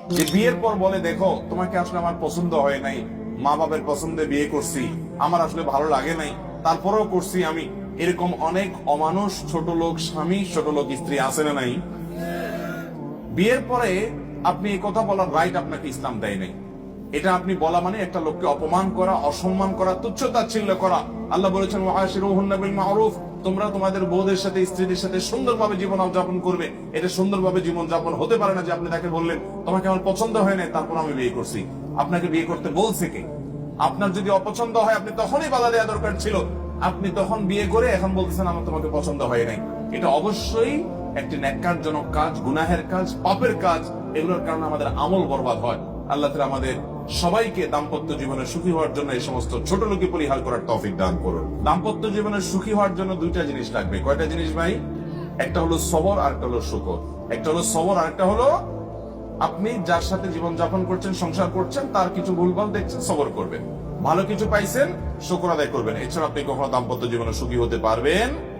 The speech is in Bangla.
যে বিয়ের পর বলে দেখো তোমাকে আসলে আমার পছন্দ হয় নাই, মা বাবার পছন্দে বিয়ে করছি, আমার আসলে ভালো লাগে নাই, তারপরেও করছি আমি। এরকম অনেক অমানুষ ছোট লোক স্বামী, ছোট লোক স্ত্রী আছে না নাই? বিয়ের পরে আপনি এই কথা বলার রাইট আপনাকে ইসলাম দেয় নাই। এটা আপনি বলা মানে একটা লোককে অপমান করা, অসম্মান করা, তুচ্ছ-তাচ্ছিল্য করা। আল্লাহ বলেছেন ওয়াশিরুহুন্না বিল মা'রুফ, তোমরা তোমাদের বউদের সাথে, স্ত্রীদের সাথে সুন্দরভাবে জীবন যাপন করবে। এটা সুন্দরভাবে জীবন যাপন হতে পারে না যে আপনি তাকে বললেন তোমাকে আমার পছন্দ হয় না তারপর আমি বিয়ে করছি। আপনাকে বিয়ে করতে বলছে কে? আপনার যদি অপছন্দ হয় আপনি তখনই বাধা দেওয়া দরকার ছিল। আপনি তখন বিয়ে করে এখন বলতেছেন আমার তোমাকে পছন্দ হয় নাই। এটা অবশ্যই একটি ন্যাক্কারজনক কাজ, গুনাহের কাজ, পাপের কাজ। এগুলোর কারণে আমাদের আমল বরবাদ হয়। আল্লাহ তাআলা আমাদের সবাইকে দাম্পত্য জীবনে সুখী হওয়ার জন্য এই সমস্ত ছোট লোকে পরিহার করার তৌফিক দান করুন। দাম্পত্য জীবনে সুখী হওয়ার জন্য দুইটা জিনিস লাগবে। কয়টা জিনিস ভাই? একটা হলো সবর, আর একটা হলো শুকর। একটা হলো সবর, আর একটা হলো আপনি যার সাথে জীবন যাপন করছেন, সংসার করছেন, তার কিছু ভুলভাল দেখছেন, সবর করবেন। ভালো কিছু পাইছেন, শুকর আদায় করবেন। এছাড়া আপনি কখনো দাম্পত্য জীবনে সুখী হতে পারবেন